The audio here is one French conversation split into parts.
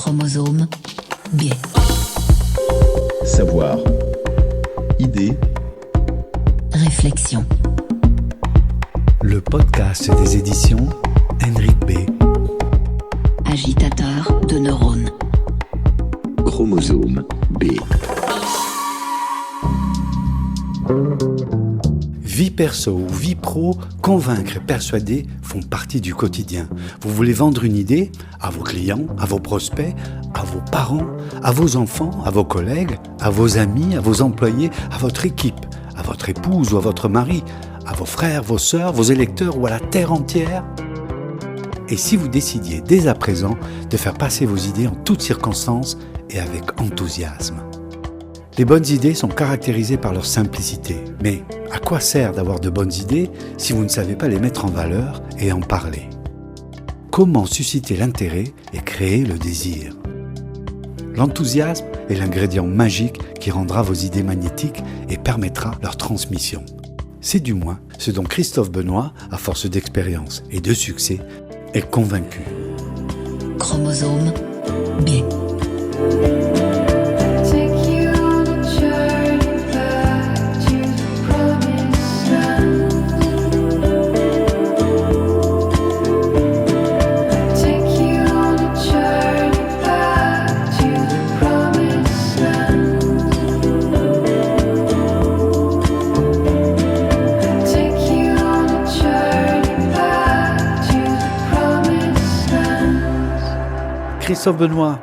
Chromosome B. Savoir. Idée. Réflexion. Le podcast des éditions Henrik B. Agitateur de neurones. Chromosome B. Vie perso ou vie pro, convaincre et persuader font partie du quotidien. Vous voulez vendre une idée à vos clients, à vos prospects, à vos parents, à vos enfants, à vos collègues, à vos amis, à vos employés, à votre équipe, à votre épouse ou à votre mari, à vos frères, vos sœurs, vos électeurs ou à la terre entière. Et si vous décidiez dès à présent de faire passer vos idées en toutes circonstances et avec enthousiasme? Les bonnes idées sont caractérisées par leur simplicité. Mais à quoi sert d'avoir de bonnes idées si vous ne savez pas les mettre en valeur et en parler? Comment susciter l'intérêt et créer le désir? L'enthousiasme est l'ingrédient magique qui rendra vos idées magnétiques et permettra leur transmission. C'est du moins ce dont Christophe Benoît, à force d'expérience et de succès, est convaincu. Chromosome B. Christophe Benoît,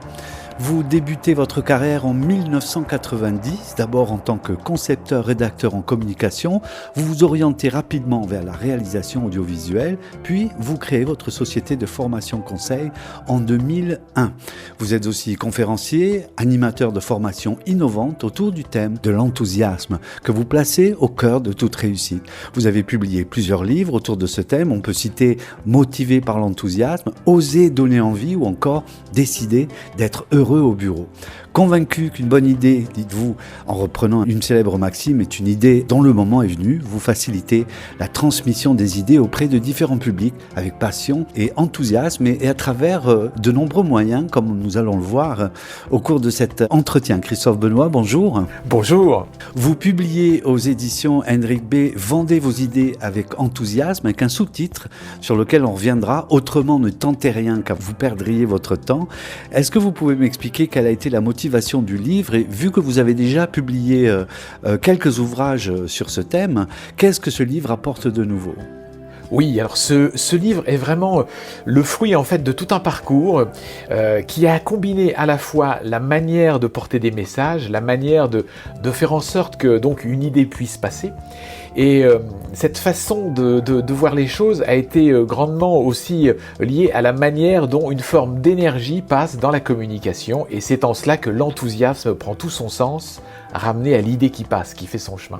vous débutez votre carrière en 1990, d'abord en tant que concepteur-rédacteur en communication. Vous vous orientez rapidement vers la réalisation audiovisuelle, puis vous créez votre société de formation conseil en 2001. Vous êtes aussi conférencier, animateur de formations innovantes autour du thème de l'enthousiasme, que vous placez au cœur de toute réussite. Vous avez publié plusieurs livres autour de ce thème. On peut citer Motivé par l'enthousiasme, Oser donner envie ou encore Décider d'être heureux au bureau. Convaincu qu'une bonne idée, dites-vous, en reprenant une célèbre maxime, est une idée dont le moment est venu, vous facilitez la transmission des idées auprès de différents publics avec passion et enthousiasme et à travers de nombreux moyens, comme nous allons le voir au cours de cet entretien. Christophe Benoît, bonjour. Bonjour. Vous publiez aux éditions Henrik B. Vendez vos idées avec enthousiasme, avec un sous-titre sur lequel on reviendra. Autrement, ne tentez rien car vous perdriez votre temps. Est-ce que vous pouvez m'expliquer quelle a été la motivation du livre et vu que vous avez déjà publié quelques ouvrages sur ce thème, qu'est-ce que ce livre apporte de nouveau ? Oui, alors ce livre est vraiment le fruit en fait de tout un parcours qui a combiné à la fois la manière de porter des messages, la manière de faire en sorte que donc une idée puisse passer. Et cette façon de voir les choses a été grandement aussi liée à la manière dont une forme d'énergie passe dans la communication. Et c'est en cela que l'enthousiasme prend tout son sens, ramené à l'idée qui passe, qui fait son chemin.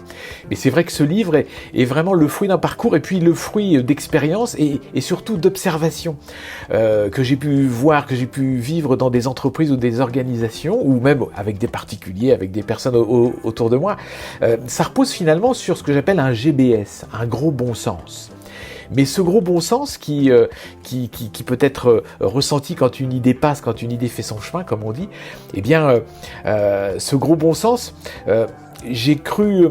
Mais c'est vrai que ce livre est vraiment le fruit d'un parcours et puis le fruit d'expérience et surtout d'observation que j'ai pu voir, que j'ai pu vivre dans des entreprises ou des organisations ou même avec des particuliers, avec des personnes autour de moi. Ça repose finalement sur ce que j'appelle un GBS, un gros bon sens. Mais ce gros bon sens qui peut être ressenti quand une idée passe, quand une idée fait son chemin, comme on dit, eh bien, ce gros bon sens, j'ai cru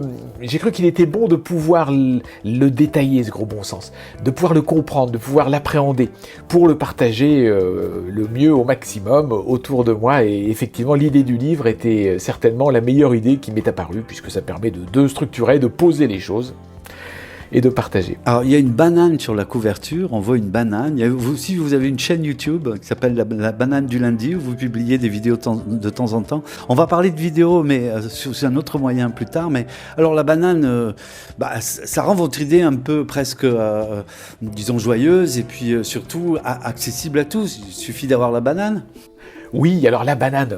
qu'il était bon de pouvoir le détailler, ce gros bon sens, de pouvoir le comprendre, de pouvoir l'appréhender, pour le partager le mieux au maximum autour de moi. Et effectivement, l'idée du livre était certainement la meilleure idée qui m'est apparue, puisque ça permet de structurer, de poser les choses et de partager. Alors, il y a une banane sur la couverture, on voit une banane. Vous aussi, vous avez une chaîne YouTube qui s'appelle la banane du lundi, où vous publiez des vidéos de temps en temps. On va parler de vidéos, mais c'est un autre moyen plus tard. Mais alors, la banane, ça rend votre idée un peu presque, disons, joyeuse et puis surtout accessible à tous. Il suffit d'avoir la banane. Oui, alors la banane,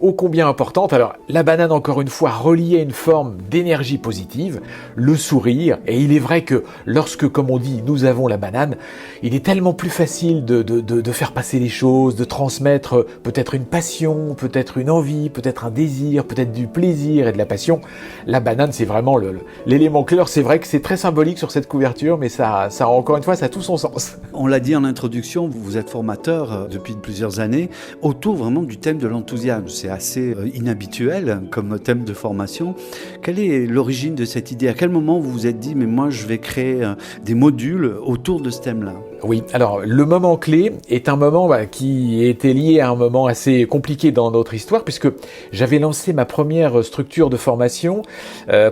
ô combien importante. Alors la banane, encore une fois, reliée à une forme d'énergie positive, le sourire. Et il est vrai que lorsque, comme on dit, nous avons la banane, il est tellement plus facile de faire passer les choses, de transmettre peut-être une passion, peut-être une envie, peut-être un désir, peut-être du plaisir et de la passion. La banane, c'est vraiment l'élément clé. C'est vrai que c'est très symbolique sur cette couverture, mais ça encore une fois, ça a tout son sens. On l'a dit en introduction, vous êtes formateur depuis plusieurs années autour autour vraiment du thème de l'enthousiasme. C'est assez inhabituel comme thème de formation. Quelle est l'origine de cette idée? À quel moment vous vous êtes dit, mais moi je vais créer des modules autour de ce thème-là? Oui, alors le moment clé est un moment qui était lié à un moment assez compliqué dans notre histoire, puisque j'avais lancé ma première structure de formation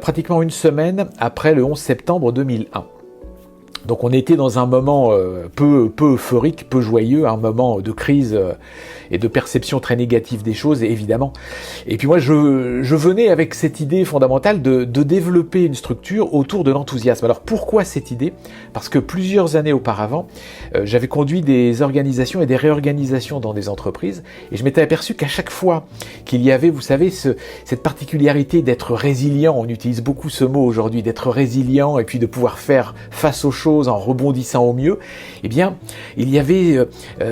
pratiquement une semaine après le 11 septembre 2001. Donc on était dans un moment peu euphorique, peu joyeux, un moment de crise et de perception très négative des choses, évidemment. Et puis moi, je venais avec cette idée fondamentale de développer une structure autour de l'enthousiasme. Alors pourquoi cette idée? Parce que plusieurs années auparavant, j'avais conduit des organisations et des réorganisations dans des entreprises, et je m'étais aperçu qu'à chaque fois qu'il y avait, vous savez, cette particularité d'être résilient, on utilise beaucoup ce mot aujourd'hui, d'être résilient et puis de pouvoir faire face aux choses en rebondissant au mieux, eh bien, il y avait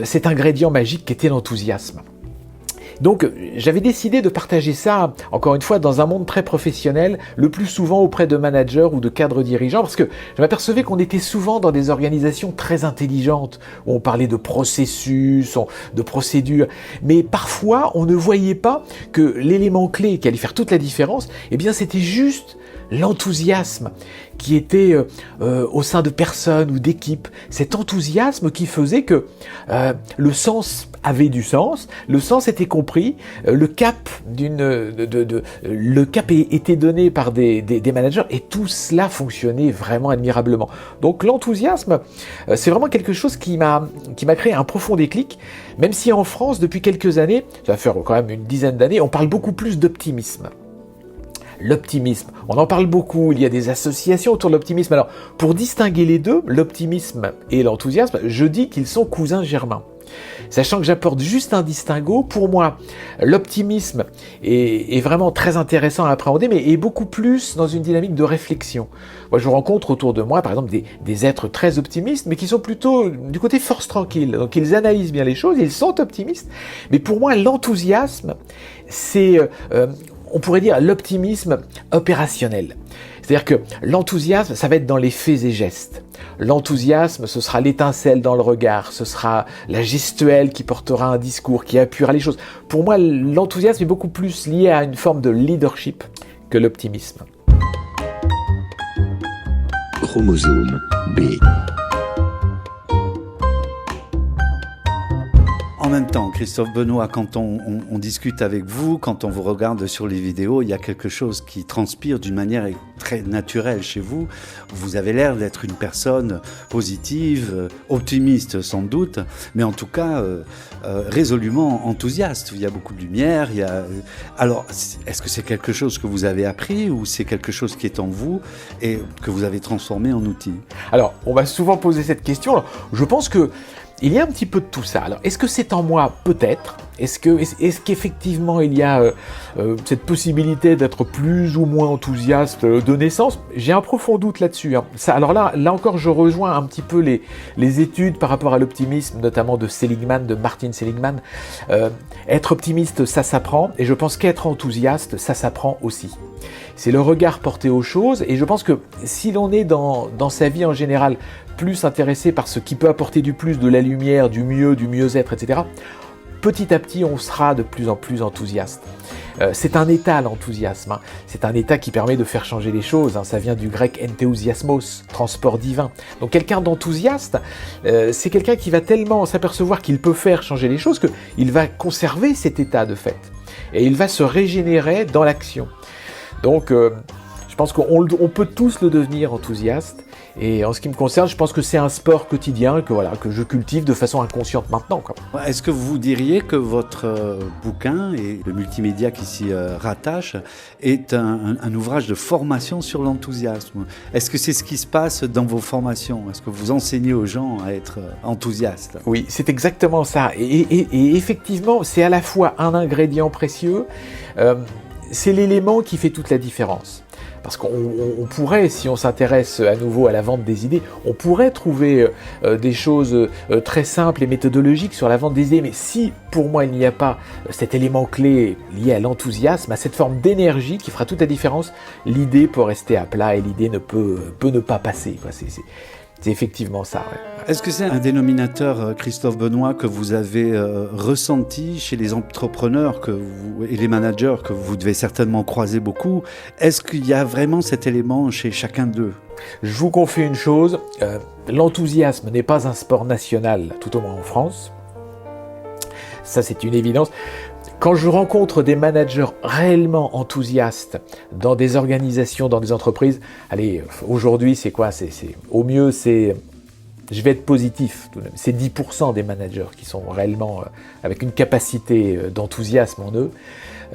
cet ingrédient magique qui était l'enthousiasme. Donc, j'avais décidé de partager ça, encore une fois, dans un monde très professionnel, le plus souvent auprès de managers ou de cadres dirigeants, parce que je m'apercevais qu'on était souvent dans des organisations très intelligentes, où on parlait de processus, de procédures, mais parfois, on ne voyait pas que l'élément clé qui allait faire toute la différence, eh bien, c'était juste l'enthousiasme qui était au sein de personnes ou d'équipes, cet enthousiasme qui faisait que le sens avait du sens, le sens était compris, le cap était donné par des managers, et tout cela fonctionnait vraiment admirablement. Donc l'enthousiasme, c'est vraiment quelque chose qui m'a créé un profond déclic, même si en France, depuis quelques années, ça va faire quand même une dizaine d'années, on parle beaucoup plus d'optimisme. L'optimisme, on en parle beaucoup, il y a des associations autour de l'optimisme. Alors, pour distinguer les deux, l'optimisme et l'enthousiasme, je dis qu'ils sont cousins germains. Sachant que j'apporte juste un distinguo, pour moi, l'optimisme est vraiment très intéressant à appréhender, mais est beaucoup plus dans une dynamique de réflexion. Moi, je rencontre autour de moi, par exemple, des êtres très optimistes, mais qui sont plutôt du côté force tranquille. Donc, ils analysent bien les choses, ils sont optimistes. Mais pour moi, l'enthousiasme, c'est... on pourrait dire l'optimisme opérationnel. C'est-à-dire que l'enthousiasme, ça va être dans les faits et gestes. L'enthousiasme, ce sera l'étincelle dans le regard, ce sera la gestuelle qui portera un discours, qui appuiera les choses. Pour moi, l'enthousiasme est beaucoup plus lié à une forme de leadership que l'optimisme. Chromosome B. En même temps, Christophe Benoît, quand on discute avec vous, quand on vous regarde sur les vidéos, il y a quelque chose qui transpire d'une manière très naturelle chez vous. Vous avez l'air d'être une personne positive, optimiste sans doute, mais en tout cas résolument enthousiaste. Il y a beaucoup de lumière. Alors, est-ce que c'est quelque chose que vous avez appris ou c'est quelque chose qui est en vous et que vous avez transformé en outil? Alors, on m'a souvent posé cette question. Alors, je pense que il y a un petit peu de tout ça. Alors, est-ce que c'est en moi? Peut-être. Est-ce qu'effectivement il y a cette possibilité d'être plus ou moins enthousiaste de naissance? J'ai un profond doute là-dessus. Alors là encore, je rejoins un petit peu les études par rapport à l'optimisme, notamment de Seligman, de Martin Seligman. Être optimiste, ça s'apprend, et je pense qu'être enthousiaste, ça s'apprend aussi. C'est le regard porté aux choses, et je pense que si l'on est dans sa vie en général plus intéressé par ce qui peut apporter du plus, de la lumière, du mieux-être, etc., petit à petit, on sera de plus en plus enthousiaste. C'est un état, l'enthousiasme. C'est un état qui permet de faire changer les choses. Ça vient du grec entheousiasmos, transport divin. Donc quelqu'un d'enthousiaste, c'est quelqu'un qui va tellement s'apercevoir qu'il peut faire changer les choses qu'il va conserver cet état de fait. Et il va se régénérer dans l'action. Donc je pense qu'on peut tous le devenir enthousiaste. Et en ce qui me concerne, je pense que c'est un sport quotidien que je cultive de façon inconsciente maintenant. Est-ce que vous diriez que votre bouquin et le multimédia qui s'y rattache est un ouvrage de formation sur l'enthousiasme? Est-ce que c'est ce qui se passe dans vos formations? Est-ce que vous enseignez aux gens à être enthousiastes? Oui, c'est exactement ça. Et effectivement, c'est à la fois un ingrédient précieux, c'est l'élément qui fait toute la différence. Parce qu'on pourrait, si on s'intéresse à nouveau à la vente des idées, on pourrait trouver des choses très simples et méthodologiques sur la vente des idées, mais si pour moi il n'y a pas cet élément clé lié à l'enthousiasme, à cette forme d'énergie qui fera toute la différence, l'idée peut rester à plat et l'idée peut ne pas passer. C'est effectivement ça. Ouais. Est-ce que c'est un dénominateur, Christophe Benoît, que vous avez ressenti chez les entrepreneurs et les managers que vous devez certainement croiser beaucoup? Est-ce qu'il y a vraiment cet élément chez chacun d'eux? Je vous confie une chose, l'enthousiasme n'est pas un sport national, tout au moins en France. Ça, c'est une évidence. Quand je rencontre des managers réellement enthousiastes dans des organisations, dans des entreprises, allez, aujourd'hui, c'est quoi? Au mieux, je vais être positif, c'est 10% des managers qui sont réellement avec une capacité d'enthousiasme en eux.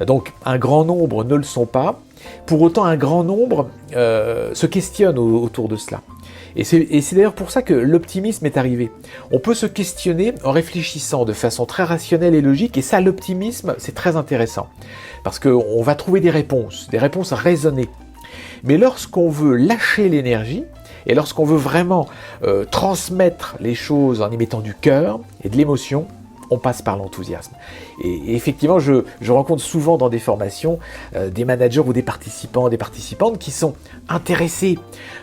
Donc un grand nombre ne le sont pas. Pour autant, un grand nombre se questionne autour de cela. Et c'est d'ailleurs pour ça que l'optimisme est arrivé. On peut se questionner en réfléchissant de façon très rationnelle et logique, et ça, l'optimisme, c'est très intéressant. Parce qu'on va trouver des réponses raisonnées. Mais lorsqu'on veut lâcher l'énergie, et lorsqu'on veut vraiment transmettre les choses en y mettant du cœur et de l'émotion, on passe par l'enthousiasme. Et effectivement, je rencontre souvent dans des formations des managers ou des participants, des participantes qui sont intéressés.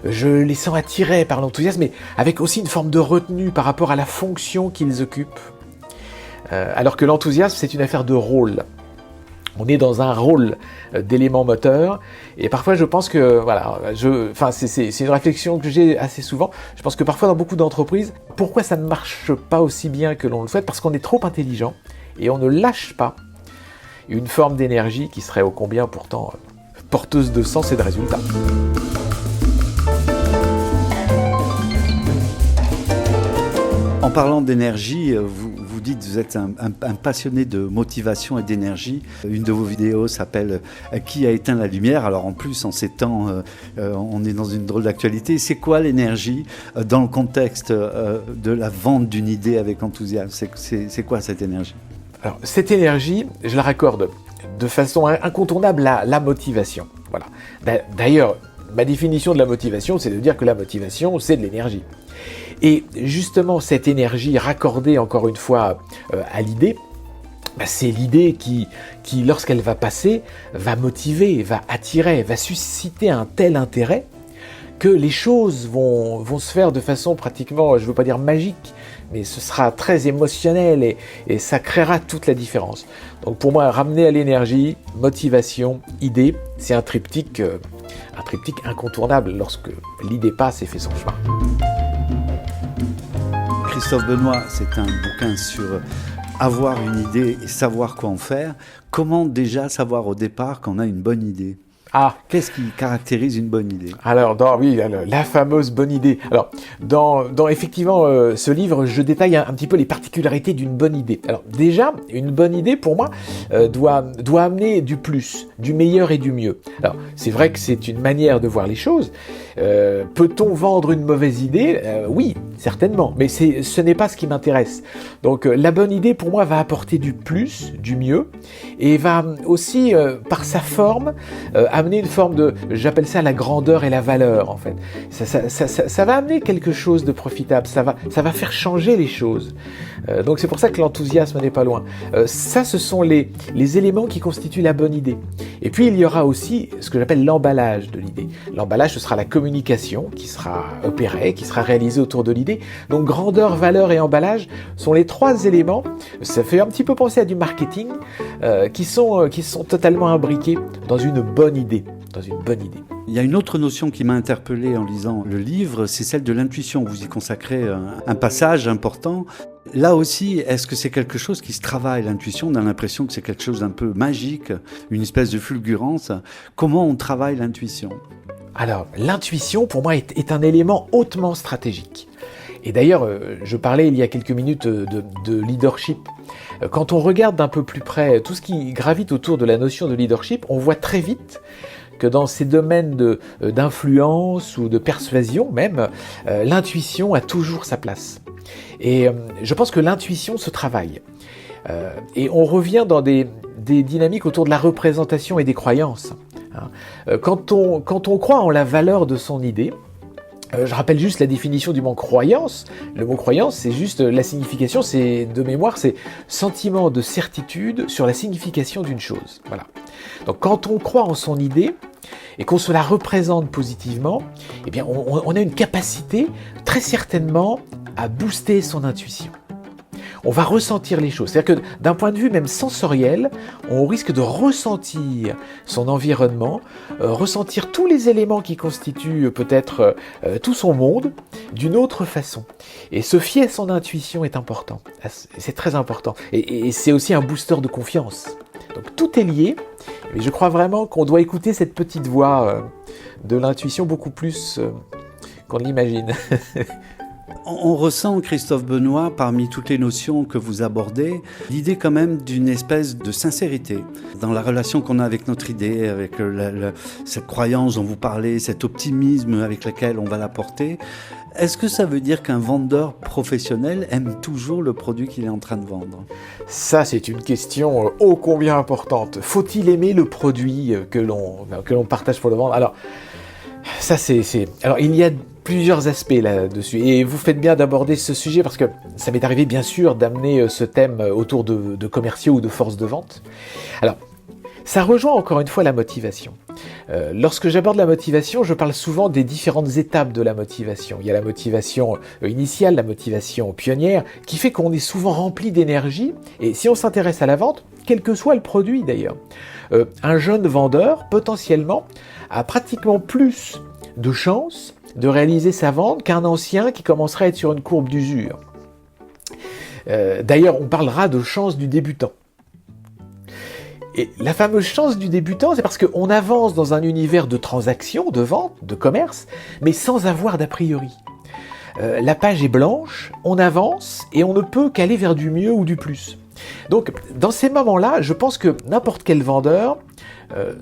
Je les sens attirés par l'enthousiasme, mais avec aussi une forme de retenue par rapport à la fonction qu'ils occupent. Alors que l'enthousiasme, c'est une affaire de rôle. On est dans un rôle d'élément moteur, et parfois je pense que, voilà, c'est une réflexion que j'ai assez souvent, je pense que parfois dans beaucoup d'entreprises, pourquoi ça ne marche pas aussi bien que l'on le souhaite? Parce qu'on est trop intelligent, et on ne lâche pas une forme d'énergie qui serait ô combien pourtant porteuse de sens et de résultats. En parlant d'énergie, vous dites que vous êtes un passionné de motivation et d'énergie. Une de vos vidéos s'appelle « Qui a éteint la lumière ?» Alors en plus, en ces temps, on est dans une drôle d'actualité. C'est quoi l'énergie dans le contexte de la vente d'une idée avec enthousiasme? C'est quoi cette énergie? Alors cette énergie, je la raccorde de façon incontournable à la motivation. Voilà. D'ailleurs, ma définition de la motivation, c'est de dire que la motivation, c'est de l'énergie. Et justement, cette énergie raccordée, encore une fois, à l'idée, c'est l'idée qui, lorsqu'elle va passer, va motiver, va attirer, va susciter un tel intérêt que les choses vont se faire de façon pratiquement, je ne veux pas dire magique, mais ce sera très émotionnel et ça créera toute la différence. Donc pour moi, ramener à l'énergie, motivation, idée, c'est un triptyque incontournable lorsque l'idée passe et fait son chemin. Christophe Benoît, c'est un bouquin sur avoir une idée et savoir quoi en faire. Comment déjà savoir au départ qu'on a une bonne idée? Qu'est-ce qui caractérise une bonne idée? Alors, la fameuse bonne idée. Alors, dans effectivement ce livre, je détaille un petit peu les particularités d'une bonne idée. Alors, déjà, une bonne idée, pour moi, doit amener du plus, du meilleur et du mieux. Alors, c'est vrai que c'est une manière de voir les choses. Peut-on vendre une mauvaise idée? Oui, certainement, mais ce n'est pas ce qui m'intéresse. Donc, la bonne idée, pour moi, va apporter du plus, du mieux, et va aussi, par sa forme, amener une forme de, j'appelle ça la grandeur et la valeur, en fait. Ça va amener quelque chose de profitable, ça va faire changer les choses. Donc c'est pour ça que l'enthousiasme n'est pas loin. Ça, ce sont les éléments qui constituent la bonne idée. Et puis il y aura aussi ce que j'appelle l'emballage de l'idée. L'emballage, ce sera la communication qui sera opérée, qui sera réalisée autour de l'idée. Donc grandeur, valeur et emballage sont les trois éléments. Ça fait un petit peu penser à du marketing qui sont totalement imbriqués dans une bonne idée. Il y a une autre notion qui m'a interpellé en lisant le livre, c'est celle de l'intuition. Vous y consacrez un passage important. Là aussi, est-ce que c'est quelque chose qui se travaille, l'intuition? On a l'impression que c'est quelque chose d'un peu magique, une espèce de fulgurance. Comment on travaille l'intuition? Alors, l'intuition, pour moi, est un élément hautement stratégique. Et d'ailleurs, je parlais il y a quelques minutes de leadership. Quand on regarde d'un peu plus près tout ce qui gravite autour de la notion de leadership, on voit très vite que dans ces domaines d'influence ou de persuasion même, l'intuition a toujours sa place. Et je pense que l'intuition se travaille. Et on revient dans des dynamiques autour de la représentation et des croyances. Quand on croit en la valeur de son idée, Je rappelle juste la définition du mot croyance. Le mot croyance, c'est juste la signification, c'est de mémoire, c'est sentiment de certitude sur la signification d'une chose. Voilà. Donc quand on croit en son idée et qu'on se la représente positivement, eh bien on a une capacité très certainement à booster son intuition. On va ressentir les choses. C'est-à-dire que d'un point de vue même sensoriel, on risque de ressentir son environnement, ressentir tous les éléments qui constituent peut-être tout son monde d'une autre façon. Et se fier à son intuition est important. C'est très important. Et c'est aussi un booster de confiance. Donc tout est lié. Et je crois vraiment qu'on doit écouter cette petite voix de l'intuition beaucoup plus qu'on l'imagine. On ressent, Christophe Benoît, parmi toutes les notions que vous abordez, l'idée quand même d'une espèce de sincérité dans la relation qu'on a avec notre idée, avec cette croyance dont vous parlez, cet optimisme avec lequel on va la porter. Est-ce que ça veut dire qu'un vendeur professionnel aime toujours le produit qu'il est en train de vendre ? Ça, c'est une question ô combien importante. Faut-il aimer le produit que l'on partage pour le vendre ? Alors, ça, Alors, il y a plusieurs aspects là-dessus. Et vous faites bien d'aborder ce sujet parce que ça m'est arrivé, bien sûr, d'amener ce thème autour de commerciaux ou de force de vente. Alors, ça rejoint encore une fois la motivation. Lorsque j'aborde la motivation, je parle souvent des différentes étapes de la motivation. Il y a la motivation initiale, la motivation pionnière, qui fait qu'on est souvent rempli d'énergie. Et si on s'intéresse à la vente, quel que soit le produit d'ailleurs, un jeune vendeur, potentiellement, a pratiquement plus de chances de réaliser sa vente qu'un ancien qui commencerait à être sur une courbe d'usure. D'ailleurs, on parlera de chance du débutant. Et la fameuse chance du débutant, c'est parce qu'on avance dans un univers de transactions, de vente, de commerce, mais sans avoir d'a priori. La page est blanche, on avance et on ne peut qu'aller vers du mieux ou du plus. Donc, dans ces moments-là, je pense que n'importe quel vendeur,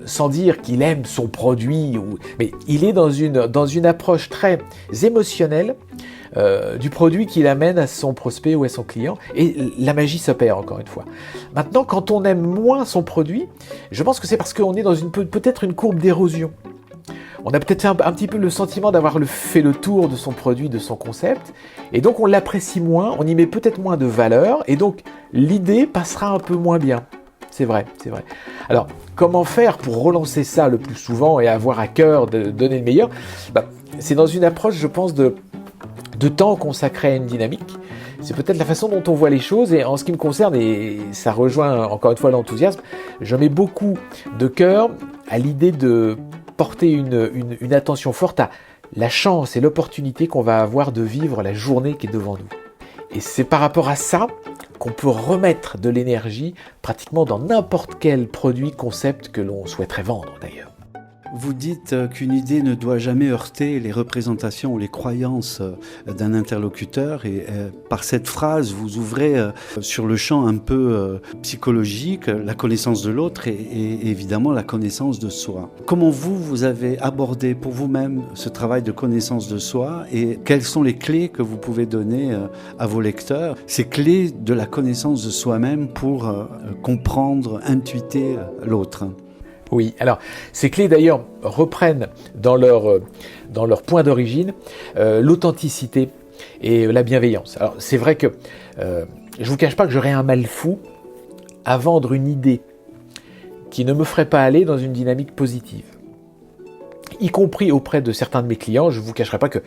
sans dire qu'il aime son produit, mais il est dans une approche très émotionnelle du produit qu'il amène à son prospect ou à son client, et la magie s'opère encore une fois. Maintenant, quand on aime moins son produit, je pense que c'est parce qu'on est dans peut-être une courbe d'érosion. On a peut-être fait un petit peu le sentiment d'avoir fait le tour de son produit, de son concept, et donc on l'apprécie moins, on y met peut-être moins de valeur, et donc l'idée passera un peu moins bien. C'est vrai, c'est vrai. Alors, comment faire pour relancer ça le plus souvent et avoir à cœur de donner le meilleur ? C'est dans une approche, je pense, de temps consacré à une dynamique. C'est peut-être la façon dont on voit les choses, et en ce qui me concerne, et ça rejoint encore une fois l'enthousiasme, je mets beaucoup de cœur à l'idée de porter une attention forte à la chance et l'opportunité qu'on va avoir de vivre la journée qui est devant nous. Et c'est par rapport à ça qu'on peut remettre de l'énergie pratiquement dans n'importe quel produit, concept que l'on souhaiterait vendre d'ailleurs. Vous dites qu'une idée ne doit jamais heurter les représentations ou les croyances d'un interlocuteur, et par cette phrase, vous ouvrez sur le champ un peu psychologique la connaissance de l'autre et évidemment la connaissance de soi. Comment vous avez abordé pour vous-même ce travail de connaissance de soi, et quelles sont les clés que vous pouvez donner à vos lecteurs, ces clés de la connaissance de soi-même pour comprendre, intuiter l'autre ? Oui, alors ces clés d'ailleurs reprennent dans leur point d'origine l'authenticité et la bienveillance. Alors c'est vrai que je vous cache pas que j'aurais un mal fou à vendre une idée qui ne me ferait pas aller dans une dynamique positive, y compris auprès de certains de mes clients. Je ne vous cacherai pas que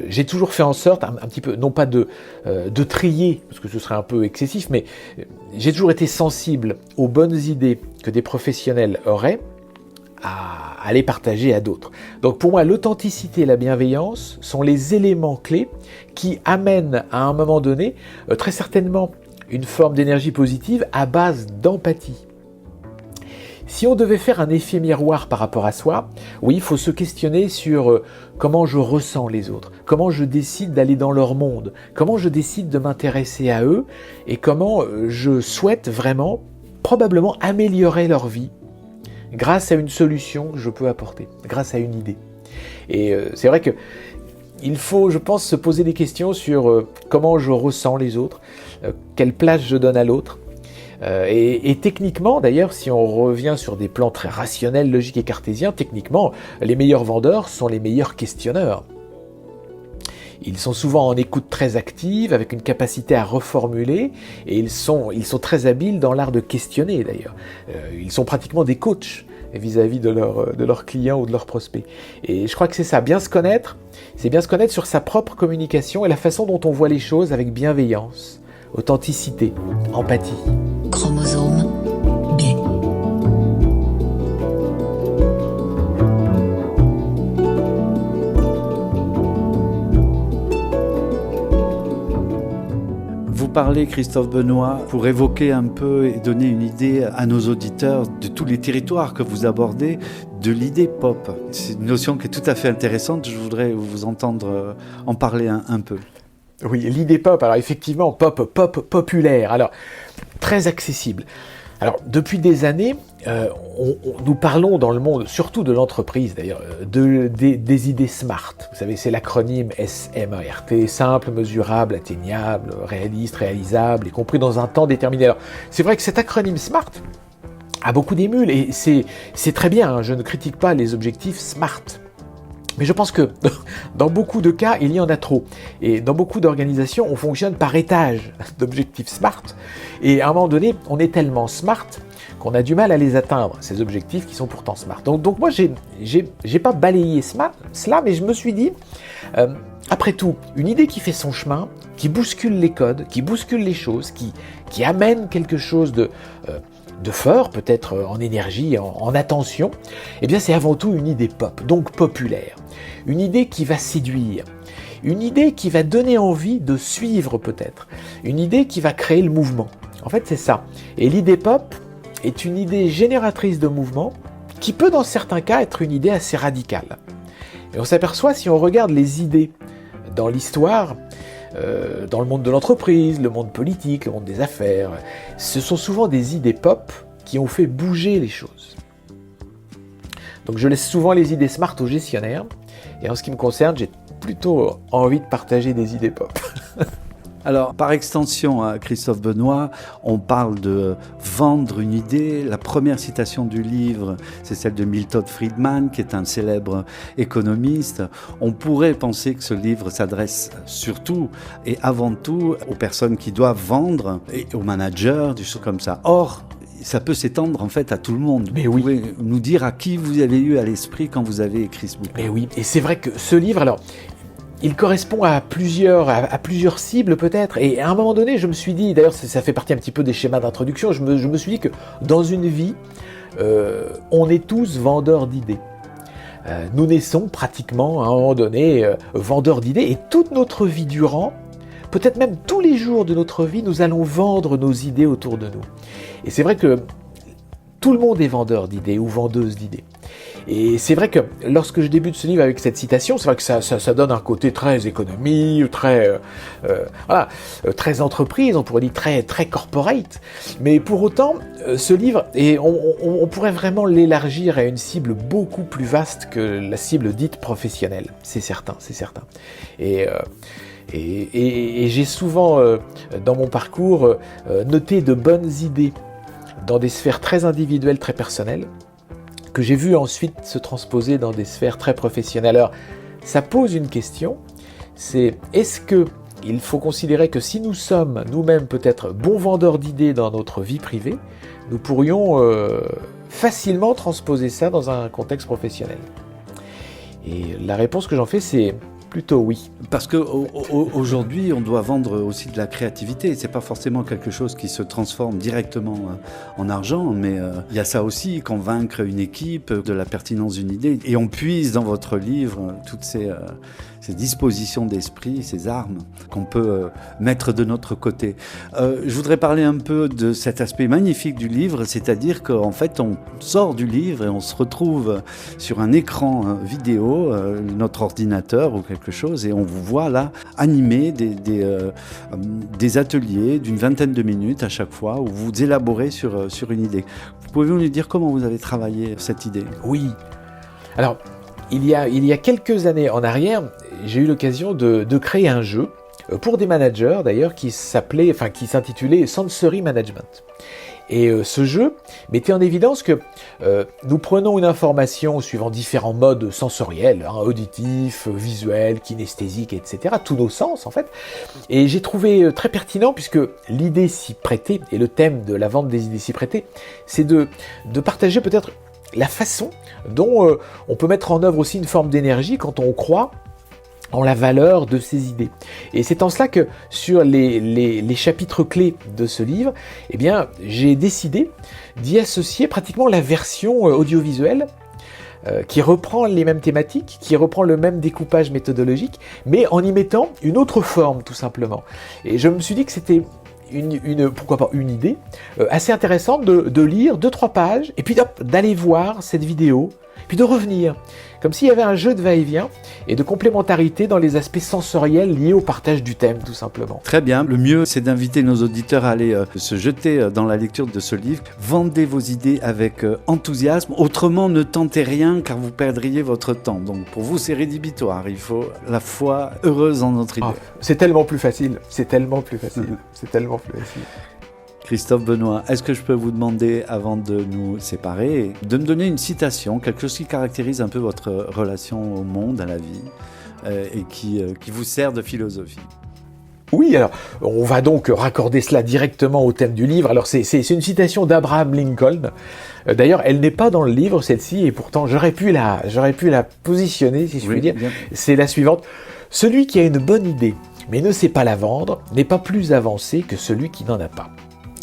j'ai toujours fait en sorte, un petit peu, non pas de trier, parce que ce serait un peu excessif, mais j'ai toujours été sensible aux bonnes idées que des professionnels auraient à les partager à d'autres. Donc pour moi, l'authenticité et la bienveillance sont les éléments clés qui amènent à un moment donné, très certainement, une forme d'énergie positive à base d'empathie. Si on devait faire un effet miroir par rapport à soi, oui, il faut se questionner sur comment je ressens les autres, comment je décide d'aller dans leur monde, comment je décide de m'intéresser à eux, et comment je souhaite vraiment, probablement, améliorer leur vie grâce à une solution que je peux apporter, grâce à une idée. Et c'est vrai que il faut, je pense, se poser des questions sur comment je ressens les autres, quelle place je donne à l'autre. Et techniquement, d'ailleurs, si on revient sur des plans très rationnels, logiques et cartésiens, techniquement, les meilleurs vendeurs sont les meilleurs questionneurs. Ils sont souvent en écoute très active, avec une capacité à reformuler, et ils sont très habiles dans l'art de questionner d'ailleurs. Ils sont pratiquement des coachs vis-à-vis de leurs clients ou de leurs prospects. Et je crois que c'est ça, bien se connaître, c'est bien se connaître sur sa propre communication et la façon dont on voit les choses avec bienveillance, authenticité, empathie. Chromosome B. Vous parlez, Christophe Benoît, pour évoquer un peu et donner une idée à nos auditeurs de tous les territoires que vous abordez, de l'idée pop. C'est une notion qui est tout à fait intéressante. Je voudrais vous entendre en parler un peu. Oui, l'idée pop, alors effectivement, pop populaire, alors très accessible. Alors, depuis des années, nous parlons dans le monde, surtout de l'entreprise d'ailleurs, des idées SMART. Vous savez, c'est l'acronyme SMART, simple, mesurable, atteignable, réaliste, réalisable, y compris dans un temps déterminé. Alors, c'est vrai que cet acronyme SMART a beaucoup d'émules et c'est très bien, hein, je ne critique pas les objectifs SMART. Mais je pense que dans beaucoup de cas, il y en a trop. Et dans beaucoup d'organisations, on fonctionne par étage d'objectifs SMART. Et à un moment donné, on est tellement SMART qu'on a du mal à les atteindre, ces objectifs qui sont pourtant SMART. Donc moi, j'ai pas balayé cela, mais je me suis dit, après tout, une idée qui fait son chemin, qui bouscule les codes, qui bouscule les choses, qui amène quelque chose de fort, peut-être en énergie, en attention, eh bien c'est avant tout une idée pop, donc populaire. Une idée qui va séduire, une idée qui va donner envie de suivre peut-être, une idée qui va créer le mouvement. En fait, c'est ça. Et l'idée pop est une idée génératrice de mouvement qui peut dans certains cas être une idée assez radicale. Et on s'aperçoit, si on regarde les idées dans l'histoire, dans le monde de l'entreprise, le monde politique, le monde des affaires, ce sont souvent des idées pop qui ont fait bouger les choses. Donc je laisse souvent les idées smart aux gestionnaires, et en ce qui me concerne, j'ai plutôt envie de partager des idées pop. Alors, par extension, Christophe Benoît, on parle de vendre une idée. La première citation du livre, c'est celle de Milton Friedman, qui est un célèbre économiste. On pourrait penser que ce livre s'adresse surtout et avant tout aux personnes qui doivent vendre et aux managers, des choses comme ça. Or, ça peut s'étendre en fait à tout le monde. Mais vous oui. pouvez nous dire à qui vous avez eu à l'esprit quand vous avez écrit ce bouquin. Mais oui, et c'est vrai que ce livre, alors, il correspond à plusieurs cibles peut-être, et à un moment donné, je me suis dit, d'ailleurs ça fait partie un petit peu des schémas d'introduction, je me suis dit que dans une vie, on est tous vendeurs d'idées. Nous naissons pratiquement à un moment donné vendeurs d'idées, et toute notre vie durant, peut-être même tous les jours de notre vie, nous allons vendre nos idées autour de nous. Et c'est vrai que tout le monde est vendeur d'idées ou vendeuse d'idées. Et c'est vrai que lorsque je débute ce livre avec cette citation, c'est vrai que ça donne un côté très économie, très entreprise, on pourrait dire très corporate. Mais pour autant, ce livre, et on pourrait vraiment l'élargir à une cible beaucoup plus vaste que la cible dite professionnelle. C'est certain. Et j'ai souvent, dans mon parcours, noté de bonnes idées dans des sphères très individuelles, très personnelles, que j'ai vu ensuite se transposer dans des sphères très professionnelles. Alors, ça pose une question, c'est est-ce qu'il faut considérer que si nous sommes nous-mêmes peut-être bons vendeurs d'idées dans notre vie privée, nous pourrions facilement transposer ça dans un contexte professionnel? Et la réponse que j'en fais, c'est plutôt oui. Parce qu'aujourd'hui, on doit vendre aussi de la créativité. C'est pas forcément quelque chose qui se transforme directement en argent, mais il y a ça aussi, convaincre une équipe de la pertinence d'une idée. Et on puise dans votre livre toutes ces dispositions d'esprit, ces armes qu'on peut mettre de notre côté. Je voudrais parler un peu de cet aspect magnifique du livre, c'est-à-dire qu'en fait, on sort du livre et on se retrouve sur un écran vidéo, notre ordinateur ou quelque chose, et on vous voit là animer des ateliers d'une vingtaine de minutes à chaque fois où vous élaborez sur une idée. Vous pouvez nous dire comment vous avez travaillé cette idée? Oui. Alors, il y a quelques années en arrière, j'ai eu l'occasion de créer un jeu pour des managers d'ailleurs qui s'intitulait Sensory Management. Et ce jeu mettait en évidence que nous prenons une information suivant différents modes sensoriels, auditifs, visuels, kinesthésiques, etc., tous nos sens en fait. Et j'ai trouvé très pertinent, puisque l'idée s'y prêtait, et le thème de la vente des idées s'y prêtait, c'est de partager peut-être la façon dont on peut mettre en œuvre aussi une forme d'énergie quand on croit en la valeur de ces idées. Et c'est en cela que sur les chapitres clés de ce livre, eh bien, j'ai décidé d'y associer pratiquement la version audiovisuelle qui reprend les mêmes thématiques, qui reprend le même découpage méthodologique, mais en y mettant une autre forme tout simplement. Et je me suis dit que c'était pourquoi pas une idée assez intéressante de lire 2-3 pages, et puis d'aller voir cette vidéo, puis de revenir, comme s'il y avait un jeu de va-et-vient et de complémentarité dans les aspects sensoriels liés au partage du thème, tout simplement. Très bien, le mieux c'est d'inviter nos auditeurs à aller se jeter dans la lecture de ce livre. Vendez vos idées avec enthousiasme, autrement ne tentez rien car vous perdriez votre temps. Donc pour vous c'est rédhibitoire, il faut la foi heureuse en notre idée. C'est tellement plus facile, c'est tellement plus facile. Christophe Benoît, est-ce que je peux vous demander, avant de nous séparer, de me donner une citation, quelque chose qui caractérise un peu votre relation au monde, à la vie, et qui vous sert de philosophie? Oui, alors on va donc raccorder cela directement au thème du livre. Alors c'est une citation d'Abraham Lincoln. D'ailleurs, elle n'est pas dans le livre, celle-ci, et pourtant j'aurais pu la positionner, si je puis dire. Bien. C'est la suivante. « Celui qui a une bonne idée, mais ne sait pas la vendre, n'est pas plus avancé que celui qui n'en a pas. »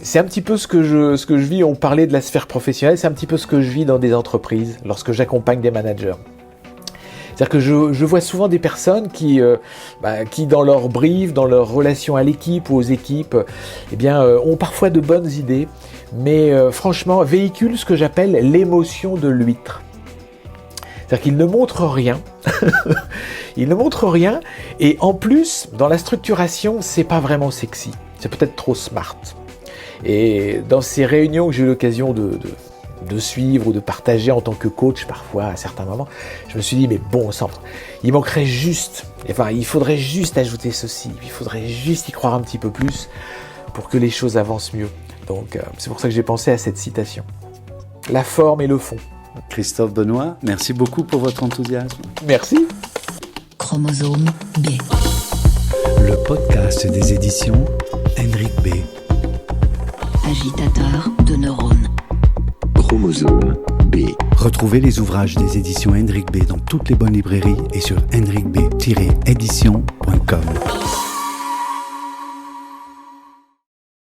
C'est un petit peu ce que je vis. On parlait de la sphère professionnelle, c'est un petit peu ce que je vis dans des entreprises, lorsque j'accompagne des managers. C'est-à-dire que je vois souvent des personnes qui dans leur brief, dans leur relation à l'équipe ou aux équipes, ont parfois de bonnes idées, mais franchement véhiculent ce que j'appelle l'émotion de l'huître. C'est-à-dire qu'ils ne montrent rien. Ils ne montrent rien, et en plus, dans la structuration, c'est pas vraiment sexy. C'est peut-être trop smart. Et dans ces réunions que j'ai eu l'occasion de suivre ou de partager en tant que coach parfois à certains moments, je me suis dit, mais bon sang, il faudrait juste ajouter ceci, il faudrait juste y croire un petit peu plus pour que les choses avancent mieux. Donc c'est pour ça que j'ai pensé à cette citation. La forme et le fond. Christophe Benoît, merci beaucoup pour votre enthousiasme. Merci. Chromosome B. Le podcast des éditions Henrik B. Agitateur de neurones. Chromosome B. Retrouvez les ouvrages des éditions Henrik B dans toutes les bonnes librairies et sur henrikb-édition.com.